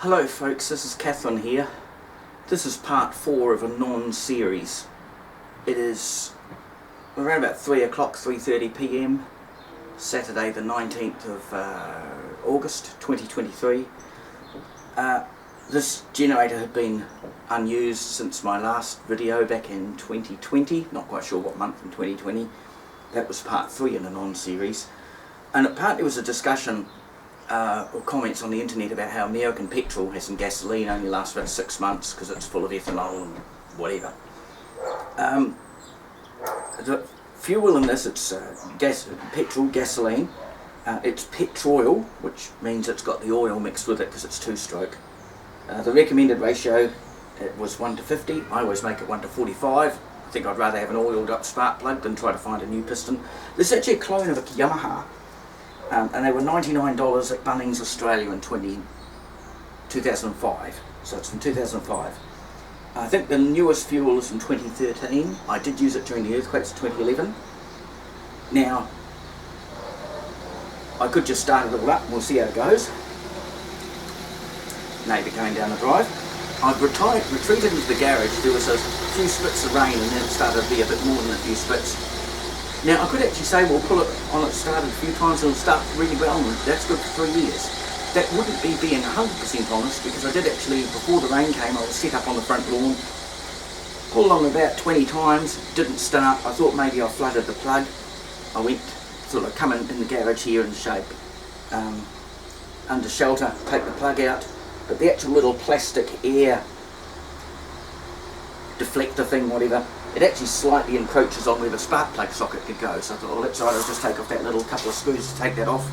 Hello folks, this is Catherine here. This is part 4 of a non-series. It is around about 3 o'clock, 3:30 PM, Saturday the 19th of August 2023. This generator had been unused since my last video back in 2020, not quite sure what month in 2020. That was part 3 in a non-series. And apparently it was a discussion or comments on the internet about how American petrol, as in gasoline, only lasts about 6 months because it's full of ethanol and whatever. The fuel in this, it's petrol, gasoline. It's petroil, which means it's got the oil mixed with it because it's 2-stroke. The recommended ratio, it was 1 to 50. I always make it 1 to 45. I think I'd rather have an oiled up spark plug than try to find a new piston. This is actually a clone of a Yamaha. And they were $99 at Bunnings Australia in 2005, so it's from 2005. I think the newest fuel is from 2013. I did use it during the earthquakes of 2011. Now, I could just start it all up and we'll see how it goes. Neighbour going down the drive. I've retreated into the garage. There was a few spits of rain and then it started to be a bit more than a few spits. Now I could actually say we'll pull it on, it started a few times and it'll start really well, and that's good for 3 years. That wouldn't be being 100% honest, because I did actually, before the rain came, I was set up on the front lawn, pulled on about 20 times, didn't start. I thought maybe I flooded the plug. I went, sort of come in the garage here in the shade, under shelter, take the plug out, but the actual little plastic air deflector thing, whatever, it actually slightly encroaches on where the spark plug socket could go. So I thought, well, that's right, I'll just take off that little couple of screws to take that off.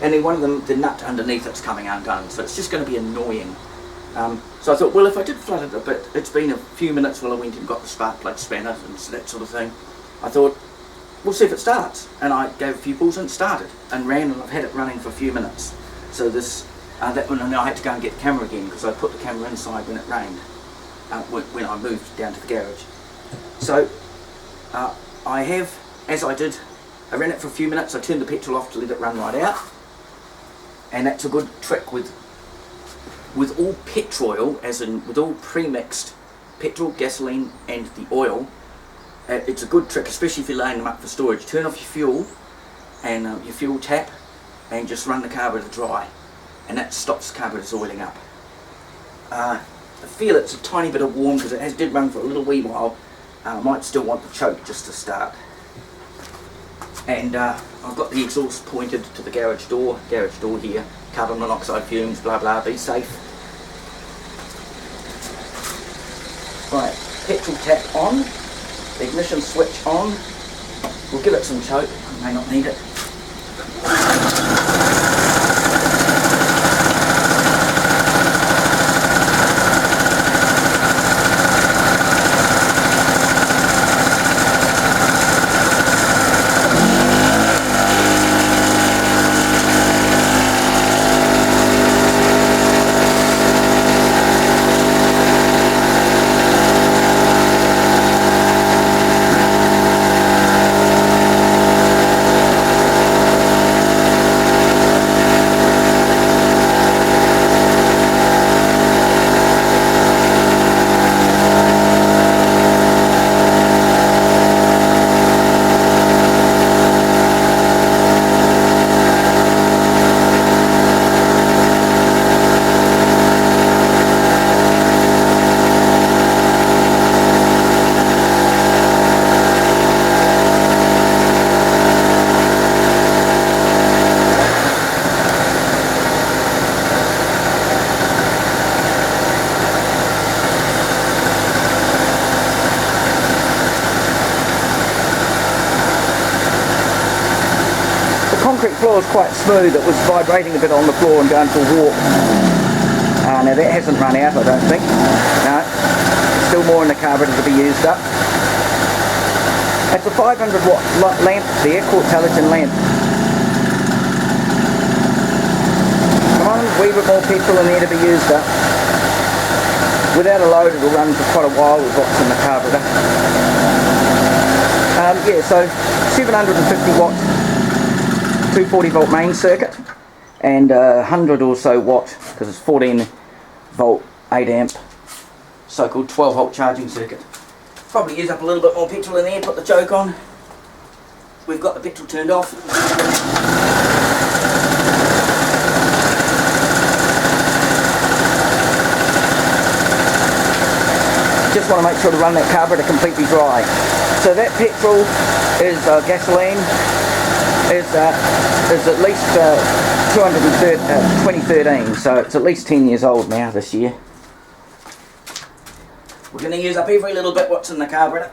And then one of them, the nut underneath it's coming undone, so it's just going to be annoying. So I thought, well, if I did flood it a bit, it's been a few minutes while I went and got the spark plug spanner and that sort of thing. I thought, we'll see if it starts. And I gave a few pulls and it started and ran, and I've had it running for a few minutes. So this, that one, and I had to go and get the camera again because I put the camera inside when it rained, when I moved down to the garage. So I have, as I did, I ran it for a few minutes, I turned the petrol off to let it run right out, and that's a good trick with all petroil, as in with all pre-mixed petrol, gasoline and the oil. It's a good trick, especially if you're laying them up for storage. Turn off your fuel and your fuel tap and just run the carburetor dry, and that stops the carburetors oiling up. I feel it's a tiny bit of warm because it did run for a little wee while. I might still want the choke just to start. And I've got the exhaust pointed to the garage door here, carbon monoxide fumes, blah blah, be safe. Right, petrol tap on, the ignition switch on, we'll give it some choke, I may not need it. The concrete floor is quite smooth. It was vibrating a bit on the floor and going for a walk. Now that hasn't run out, I don't think. No, still more in the carburetor to be used up. It's a 500 watt lamp, the air quartz halogen lamp. Come on, a wee bit more petrol in there to be used up. Without a load it'll run for quite a while with what's in the carburetor. Yeah, so 750 watt 240 volt main circuit, and 100 or so watt, because it's 14 volt 8 amp so-called 12 volt charging circuit. Probably use up a little bit more petrol in there. Put the choke on. We've got the petrol turned off. Just want to make sure to run that carburetor completely dry. So that petrol is gasoline is at least 2013, so it's at least 10 years old now this year. We're going to use up every little bit what's in the carburetor.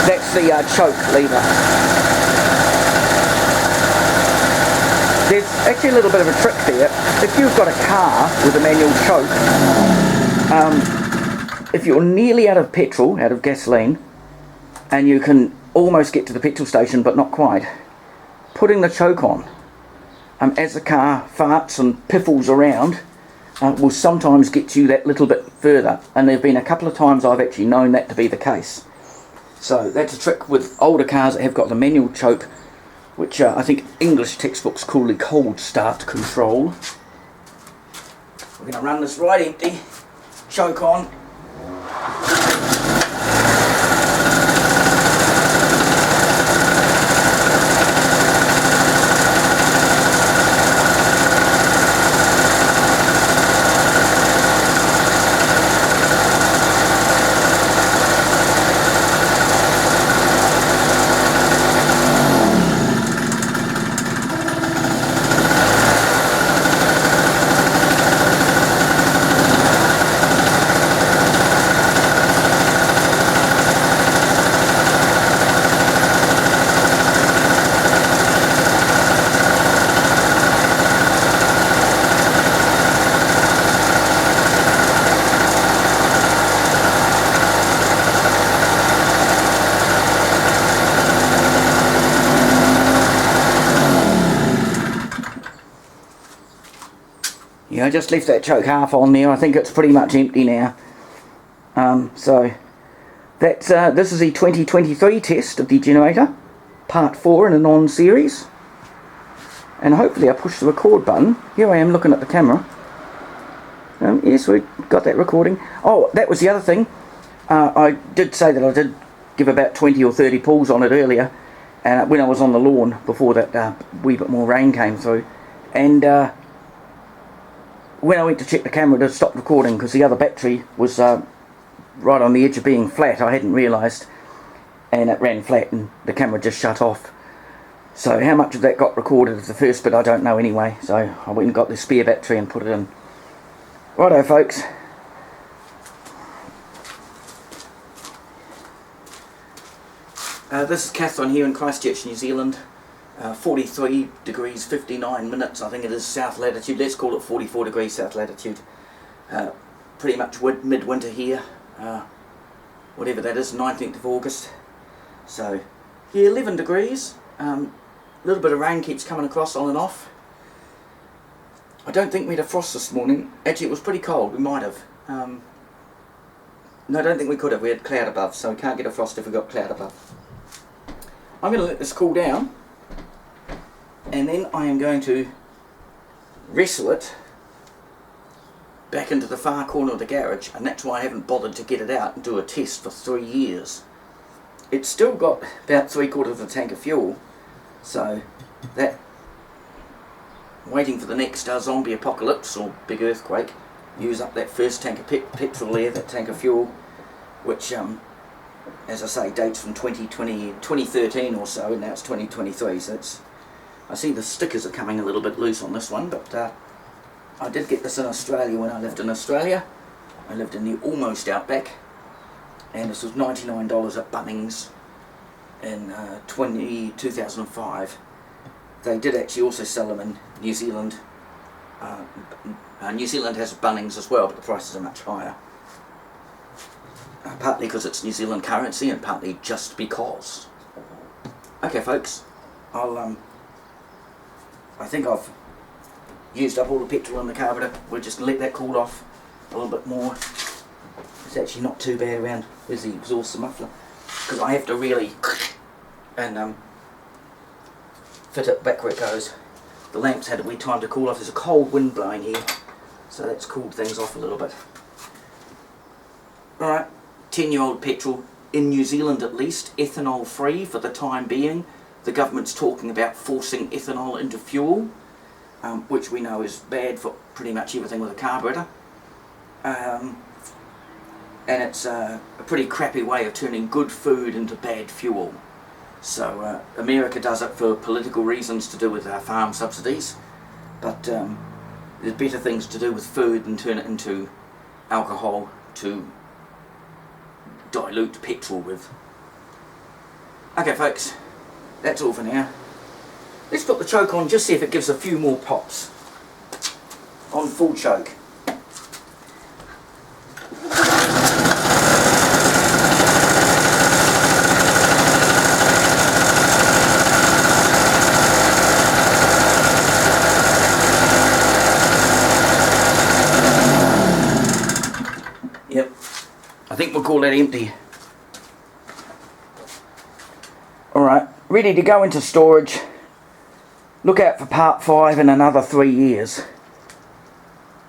That's the choke lever. There's actually a little bit of a trick there. If you've got a car with a manual choke, if you're nearly out of petrol, out of gasoline, and you can almost get to the petrol station but not quite, putting the choke on as the car farts and piffles around will sometimes get you that little bit further, and there have been a couple of times I've actually known that to be the case. So that's a trick with older cars that have got the manual choke, which I think English textbooks call the cold start control. We're going to run this right empty, choke on. Yeah, I just left that choke half on there. I think it's pretty much empty now. So that's this is the 2023 test of the generator, part 4 in a non-series. And hopefully I push the record button. Here I am looking at the camera. Yes, we got that recording. Oh, that was the other thing. I did say that I did give about 20 or 30 pulls on it earlier, and when I was on the lawn before that wee bit more rain came through. And when I went to check the camera, it stopped recording because the other battery was right on the edge of being flat. I hadn't realised, and it ran flat and the camera just shut off. So how much of that got recorded as the first bit I don't know anyway, so I went and got the spare battery and put it in. Righto folks. This is Catherine here in Christchurch, New Zealand. 43 degrees 59 minutes, I think it is, south latitude. Let's call it 44 degrees south latitude. Pretty much midwinter here, whatever that is, 19th of August. So yeah, 11 degrees. A little bit of rain keeps coming across on and off. I don't think we had a frost this morning. Actually, it was pretty cold. We might have. No, I don't think we could have. We had cloud above, so we can't get a frost if we've got cloud above. I'm going to let this cool down, and then I am going to wrestle it back into the far corner of the garage, and that's why I haven't bothered to get it out and do a test for 3 years. It's still got about 3/4 of the tank of fuel, so that, waiting for the next zombie apocalypse or big earthquake, use up that first tank of petrol there, that tank of fuel, which as I say, dates from 2013 or so, and now it's 2023, so it's, I see the stickers are coming a little bit loose on this one, but I did get this in Australia when I lived in Australia. I lived in the almost outback, and this was $99 at Bunnings in 2005. They did actually also sell them in New Zealand. New Zealand has Bunnings as well, but the prices are much higher. Partly because it's New Zealand currency, and partly just because. Okay folks, I think I've used up all the petrol in the carburetor. We'll just let that cool off a little bit more. It's actually not too bad around. Where's the exhaust muffler? Because I have to really and fit it back where it goes. The lamps had a wee time to cool off. There's a cold wind blowing here, so that's cooled things off a little bit. Alright, 10-year-old petrol in New Zealand at least, ethanol free for the time being. The government's talking about forcing ethanol into fuel, which we know is bad for pretty much everything with a carburetor. And it's a pretty crappy way of turning good food into bad fuel. So America does it for political reasons to do with our farm subsidies, but there's better things to do with food than turn it into alcohol to dilute petrol with. Okay folks, that's all for now. Let's put the choke on, just see if it gives a few more pops. On full choke. Yep, I think we'll call that empty. Alright, ready to go into storage. Look out for part 5 in another 3 years.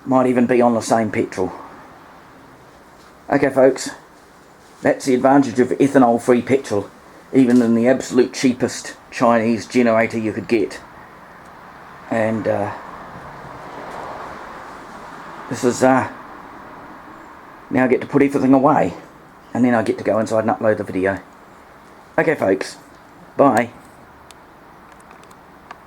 Might even be on the same petrol. Okay folks, that's the advantage of ethanol free petrol, even in the absolute cheapest Chinese generator you could get. And this is now I get to put everything away, and then I get to go inside and upload the video. Okay folks, bye.